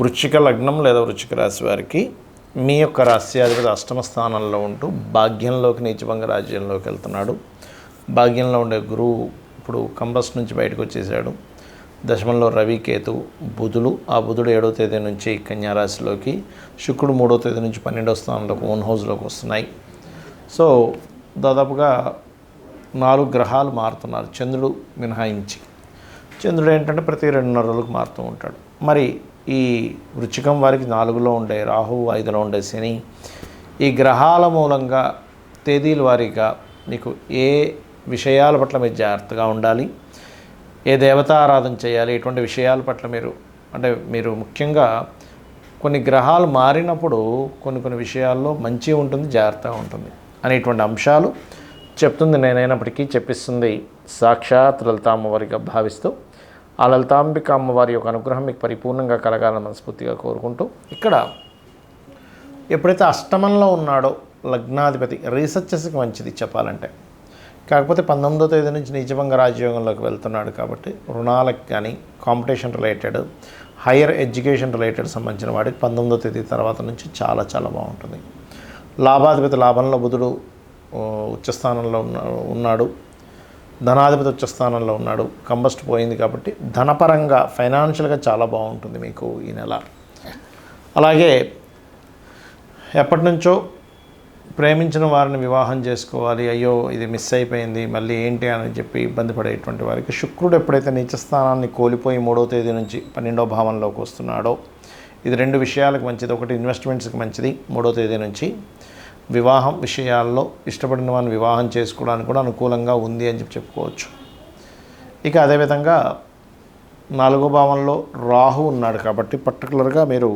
వృశ్చిక లగ్నం లేదా వృశ్చిక రాశి వారికి మీ యొక్క రాశ్యాధిపతి అష్టమ స్థానంలో ఉంటూ భాగ్యంలోకి నీచభంగ రాజ్యంలోకి వెళ్తున్నాడు. భాగ్యంలో ఉండే గురువు ఇప్పుడు కంబస్ నుంచి బయటకు వచ్చేసాడు. దశమంలో రవి, కేతు, బుధుడు. ఆ బుధుడు 7వ తేదీ నుంచి కన్యారాశిలోకి, శుక్రుడు 3వ తేదీ నుంచి 12వ స్థానంలోకి ఓన్ హౌస్లోకి వస్తున్నాయి. సో దాదాపుగా 4 గ్రహాలు మారుతున్నారు, చంద్రుడు మినహాయించి. చంద్రుడు ఏంటంటే ప్రతి 2.5 రోజులకు మారుతూ ఉంటాడు. మరి ఈ వృశ్చికం వారికి 4లో ఉండే రాహు, 5లో ఉండే శని, ఈ గ్రహాల మూలంగా తేదీల వారీగా మీకు ఏ విషయాల పట్ల మీరు జాగ్రత్తగా ఉండాలి, ఏ దేవతారాధన చేయాలి, ఎటువంటి విషయాల పట్ల మీరు ముఖ్యంగా కొన్ని గ్రహాలు మారినప్పుడు కొన్ని విషయాల్లో మంచి ఉంటుంది, జాగ్రత్తగా ఉంటుంది అనేటువంటి అంశాలు చెప్తుంది. నేనైనప్పటికీ చెప్పిస్తుంది సాక్షాత్ లలిత అమ్మవారిగా భావిస్తూ ఆ లలితాంబిక అమ్మవారి యొక్క అనుగ్రహం మీకు పరిపూర్ణంగా కలగాలని మనస్ఫూర్తిగా కోరుకుంటూ, ఇక్కడ ఎప్పుడైతే అష్టమంలో ఉన్నాడో లగ్నాధిపతి, రీసెర్చెస్కి మంచిది చెప్పాలంటే. కాకపోతే 19వ తేదీ నుంచి నీచభంగ రాజయోగంలోకి వెళ్తున్నాడు కాబట్టి రుణాలకు కానీ, competition related, higher education related సంబంధించిన వాటికి 19వ తేదీ తర్వాత నుంచి చాలా చాలా బాగుంటుంది. లాభాధిపతి లాభంలో బుధుడు ఉచ్చస్థానంలో ఉన్నాడు, ధనాధిపతి ఉచ్చస్థానంలో ఉన్నాడు. కంబస్ట్ పోయింది కాబట్టి ధనపరంగా, ఫైనాన్షియల్గా చాలా బాగుంటుంది మీకు ఈ నెల. అలాగే ఎప్పటి నుంచో ప్రేమించిన వారిని వివాహం చేసుకోవాలి, అయ్యో ఇది మిస్ అయిపోయింది మళ్ళీ ఏంటి అని చెప్పి ఇబ్బంది పడేటువంటి వారికి శుక్రుడు ఎప్పుడైతే నీచస్థానాన్ని కోల్పోయి 3వ తేదీ నుంచి 12వ భావంలోకి వస్తున్నాడో, ఇది 2 విషయాలకు మంచిది. ఒకటి ఇన్వెస్ట్మెంట్స్కి మంచిది. 3వ తేదీ నుంచి వివాహం విషయాల్లో ఇష్టపడిన వారిని వివాహం చేసుకోవడానికి కూడా అనుకూలంగా ఉంది అని చెప్పుకోవచ్చు. ఇక అదేవిధంగా 4వ భావంలో రాహు ఉన్నాడు కాబట్టి పర్టికులర్గా మీరు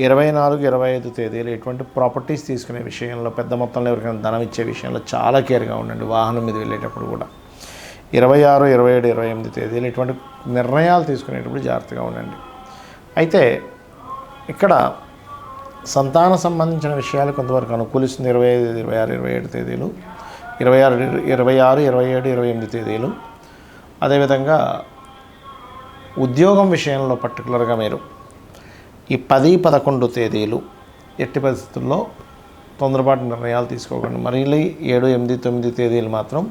24, 25 తేదీలు ఎటువంటి ప్రాపర్టీస్ తీసుకునే విషయంలో, పెద్ద మొత్తంలో ఎవరికైనా ధనం ఇచ్చే విషయంలో చాలా కేర్గా ఉండండి. వాహనం మీద వెళ్ళేటప్పుడు కూడా 26, 27, 28 తేదీలు ఎటువంటి నిర్ణయాలు తీసుకునేటప్పుడు జాగ్రత్తగా ఉండండి. అయితే ఇక్కడ సంతాన సంబంధించిన విషయాలు కొంతవరకు అనుకూలిస్తుంది. 25, 26, 27 తేదీలు, 26, 27, 28 తేదీలు. అదేవిధంగా ఉద్యోగం విషయంలో పర్టికులర్గా మీరు ఈ 10, 11 తేదీలు ఎట్టి పరిస్థితుల్లో తొందరపాటు నిర్ణయాలు తీసుకోకండి. మరీ 7, 8, 9 తేదీలు మాత్రం